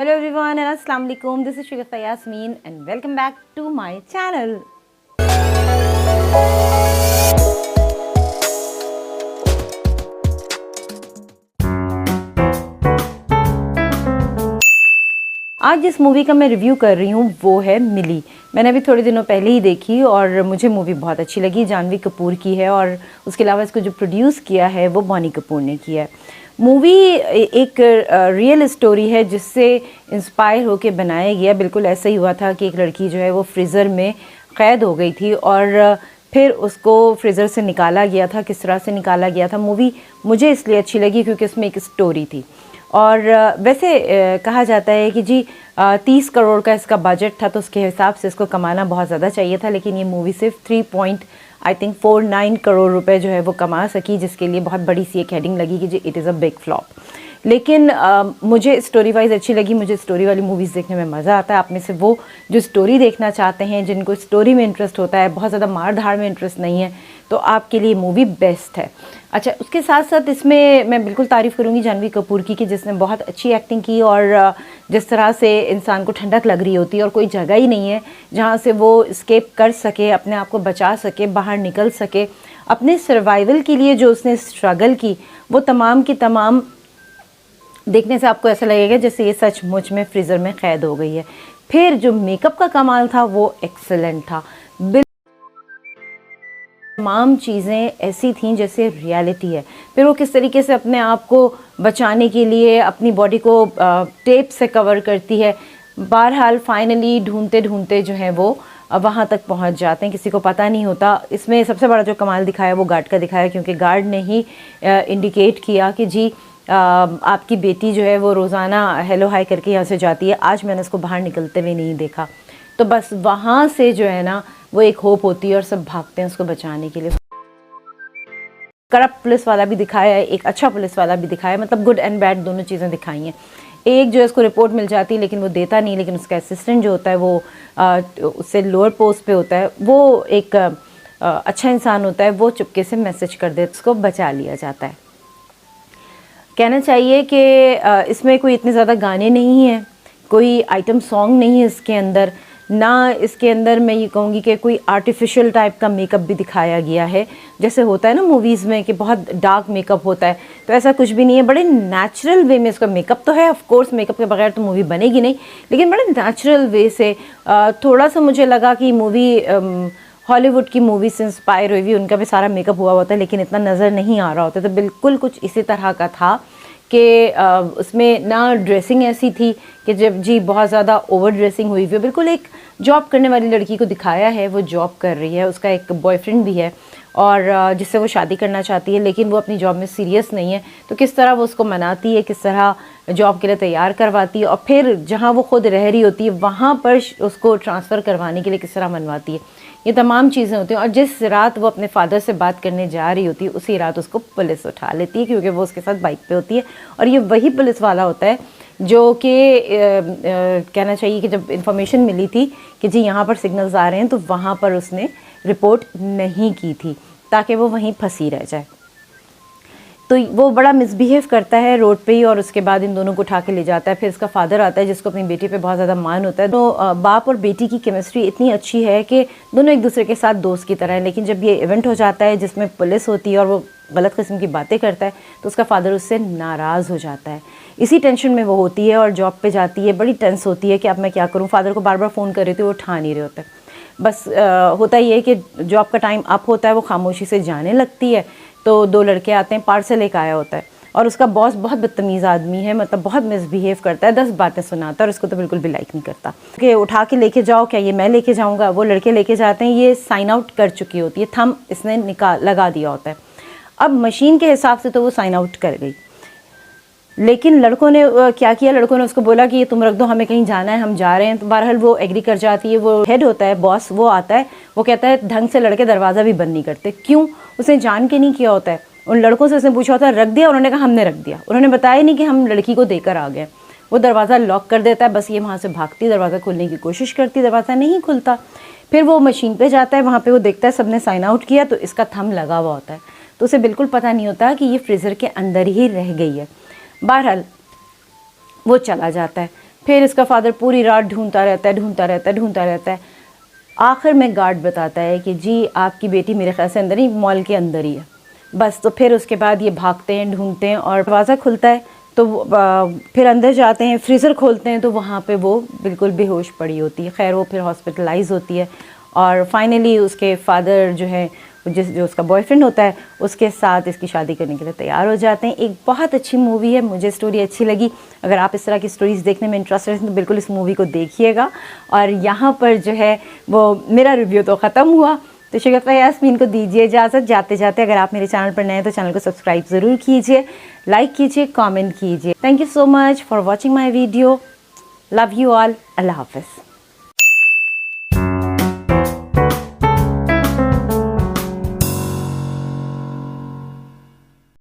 Hello everyone and Assalamu alaikum. This is Shagufta Yasmin and welcome back to my channel. आज जिस movie का मैं review कर रही हूँ वो है मिली। मैंने अभी थोड़े दिनों पहले ही देखी और मुझे मूवी बहुत अच्छी लगी। जानवी कपूर की है और उसके अलावा इसको जो प्रोड्यूस किया है वो बॉनी कपूर ने किया है। मूवी एक रियल स्टोरी है जिससे इंस्पायर होकर बनाया गया। बिल्कुल ऐसा ही हुआ था कि एक लड़की जो है वो फ्रीज़र में क़ैद हो गई थी और फिर उसको फ्रीज़र से निकाला गया था। किस तरह से निकाला गया था, मूवी मुझे इसलिए अच्छी लगी क्योंकि उसमें एक स्टोरी थी। और वैसे कहा जाता है कि जी 30 करोड़ का इसका बजट था, तो उसके हिसाब से इसको कमाना बहुत ज़्यादा चाहिए था, लेकिन ये मूवी सिर्फ 3.49 करोड़ रुपए जो है वो कमा सकी, जिसके लिए बहुत बड़ी सी एक हेडिंग लगी कि जी it is a big flop. लेकिन मुझे स्टोरी वाइज अच्छी लगी। मुझे स्टोरी वाली मूवीज़ देखने में मज़ा आता है। आप में से वो जो स्टोरी देखना चाहते हैं, जिनको स्टोरी में इंटरेस्ट होता है, बहुत ज़्यादा मार धाड़ में इंटरेस्ट नहीं है, तो आपके लिए मूवी बेस्ट है। अच्छा, उसके साथ साथ इसमें मैं बिल्कुल तारीफ़ करूँगी जानवी कपूर की कि जिसने बहुत अच्छी एक्टिंग की और जिस तरह से इंसान को ठंडक लग रही होती है और कोई जगह ही नहीं है जहाँ से वो स्केप कर सके, अपने आप को बचा सके, बाहर निकल सके। अपने सर्वाइवल के लिए जो उसने स्ट्रगल की वो तमाम की तमाम देखने से आपको ऐसा लगेगा जैसे ये सचमुच में फ्रीज़र में क़ैद हो गई है। फिर जो मेकअप का कमाल था वो एक्सेलेंट था। तमाम चीज़ें ऐसी थीं जैसे रियलिटी है। फिर वो किस तरीके से अपने आप को बचाने के लिए अपनी बॉडी को टेप से कवर करती है। बहरहाल फाइनली ढूंढते ढूंढते जो है वो वहाँ तक पहुँच जाते हैं, किसी को पता नहीं होता। इसमें सबसे बड़ा जो कमाल दिखाया वो गार्ड का दिखाया, क्योंकि गार्ड ने ही इंडिकेट किया कि जी आपकी बेटी जो है वो रोज़ाना हेलो हाय करके यहाँ से जाती है, आज मैंने उसको बाहर निकलते हुए नहीं देखा। तो बस वहाँ से जो है ना वो एक होप होती है और सब भागते हैं उसको बचाने के लिए। करप्ट पुलिस वाला भी दिखाया है, एक अच्छा पुलिस वाला भी दिखाया है, मतलब गुड एंड बैड दोनों चीज़ें दिखाई हैं। एक जो है उसको रिपोर्ट मिल जाती है लेकिन वो देता नहीं, लेकिन उसका असिस्टेंट जो होता है वो उससे लोअर पोस्ट पे होता है, वो एक अच्छा इंसान होता है, वो चुपके से मैसेज कर दे, उसको बचा लिया जाता है। कहना चाहिए कि इसमें कोई इतने ज़्यादा गाने नहीं हैं, कोई आइटम सॉन्ग नहीं है इसके अंदर, ना इसके अंदर मैं ये कहूँगी कि कोई आर्टिफिशियल टाइप का मेकअप भी दिखाया गया है जैसे होता है ना मूवीज़ में कि बहुत डार्क मेकअप होता है, तो ऐसा कुछ भी नहीं है। बड़े नेचुरल वे में इसका मेकअप तो है, ऑफ कोर्स मेकअप के बगैर तो मूवी बनेगी नहीं, लेकिन बड़े नेचुरल वे से थोड़ा सा मुझे लगा कि मूवी हॉलीवुड की मूवी से इंस्पायर हुई, उनका भी सारा मेकअप हुआ होता है लेकिन इतना नज़र नहीं आ रहा होता। तो बिल्कुल कुछ इसी तरह का था कि उसमें ना ड्रेसिंग ऐसी थी कि जब जी बहुत ज़्यादा ओवर ड्रेसिंग हुई हुई। बिल्कुल एक जॉब करने वाली लड़की को दिखाया है, वो जॉब कर रही है, उसका एक बॉयफ्रेंड भी है और जिससे वो शादी करना चाहती है, लेकिन वो अपनी जॉब में सीरियस नहीं है। तो किस तरह वो उसको मनाती है, किस तरह जॉब के लिए तैयार करवाती है और फिर जहाँ वो खुद रह रही होती है वहाँ पर उसको ट्रांसफ़र करवाने के लिए किस तरह मनवाती है। ये तमाम चीज़ें होती हैं। और जिस रात वो अपने फादर से बात करने जा रही होती है उसी रात उसको पुलिस उठा लेती है, क्योंकि वो उसके साथ बाइक पे होती है और ये वही पुलिस वाला होता है जो कि कहना चाहिए कि जब इन्फॉर्मेशन मिली थी कि जी यहाँ पर सिग्नल्स आ रहे हैं तो वहाँ पर उसने रिपोर्ट नहीं की थी ताकि वो वहीं फंसी रह जाए। तो वो बड़ा मिसबिहेव करता है रोड पे ही और उसके बाद इन दोनों को उठा के ले जाता है। फिर इसका फादर आता है जिसको अपनी बेटी पे बहुत ज़्यादा मान होता है। तो बाप और बेटी की केमिस्ट्री इतनी अच्छी है कि दोनों एक दूसरे के साथ दोस्त की तरह है। लेकिन जब ये इवेंट हो जाता है जिसमें पुलिस होती है और वो गलत किस्म की बातें करता है तो उसका फादर उससे नाराज़ हो जाता है। इसी टेंशन में वो होती है और जॉब पे जाती है, बड़ी टेंस होती है कि अब मैं क्या करूँ। फादर को बार बार फ़ोन कर रही थी, वो उठा नहीं रहे होते। बस होता ही है कि जॉब का टाइम अप होता है, वो खामोशी से जाने लगती है। तो दो लड़के आते हैं, पार्सल एक आया होता है और उसका बॉस बहुत बदतमीज़ आदमी है, मतलब बहुत मिसबिहेव करता है, 10 बातें सुनाता है और उसको तो बिल्कुल भी लाइक नहीं करता कि उठा के लेके जाओ, क्या ये मैं लेके जाऊंगा। वो लड़के लेके जाते हैं, ये साइन आउट कर चुकी होती है, थंब इसने लगा दिया होता है। अब मशीन के हिसाब से तो वो साइन आउट कर गई, लेकिन लड़कों ने क्या किया, लड़कों ने उसको बोला कि ये तुम रख दो, हमें कहीं जाना है, हम जा रहे हैं। तो बहरहाल वो एग्री कर जाती है। वो हेड होता है, बॉस, वो आता है, वो कहता है ढंग से लड़के दरवाज़ा भी बंद नहीं करते। क्यों? उसने जान के नहीं किया होता है। उन लड़कों से उसने पूछा होता है रख दिया, उन्होंने कहा हमने रख दिया। उन्होंने बताया नहीं कि हम लड़की को देकर आ गए। वो दरवाज़ा लॉक कर देता है, बस ये वहाँ से भागती, दरवाज़ा खोलने की कोशिश करती, दरवाज़ा नहीं खुलता। फिर वो मशीन पे जाता है, वहाँ पे वो देखता है सबने साइन आउट किया, तो इसका थंब लगा हुआ होता है। तो उसे बिल्कुल पता नहीं होता कि ये फ्रीज़र के अंदर ही रह गई है। बहरहाल वो चला जाता है। फिर इसका फादर पूरी रात ढूंढता रहता है। आखिर में गार्ड बताता है कि जी आपकी बेटी मेरे ख्याल से अंदर ही, मॉल के अंदर ही है। बस तो फिर उसके बाद ये भागते हैं, ढूंढते हैं और दरवाज़ा खुलता है तो फिर अंदर जाते हैं, फ्रीज़र खोलते हैं तो वहाँ पे वो बिल्कुल बेहोश पड़ी होती है। खैर वो फिर हॉस्पिटलाइज होती है और फाइनली उसके फादर जो है, जो उसका बॉयफ्रेंड होता है, उसके साथ इसकी शादी करने के लिए तैयार हो जाते हैं। एक बहुत अच्छी मूवी है, मुझे स्टोरी अच्छी लगी। अगर आप इस तरह की स्टोरीज़ देखने में इंटरेस्टेड हैं तो बिल्कुल इस मूवी को देखिएगा। और यहाँ पर जो है वो मेरा रिव्यू तो ख़त्म हुआ, तो शगुफ्ता यास्मीन को दीजिए इजाज़त। जाते जाते अगर आप मेरे चैनल पर नए हैं तो चैनल को सब्सक्राइब ज़रूर कीजिए, लाइक कीजिए, कमेंट कीजिए। Thank you so much for watching my video. Love you all. अल्लाह हाफ़िज़।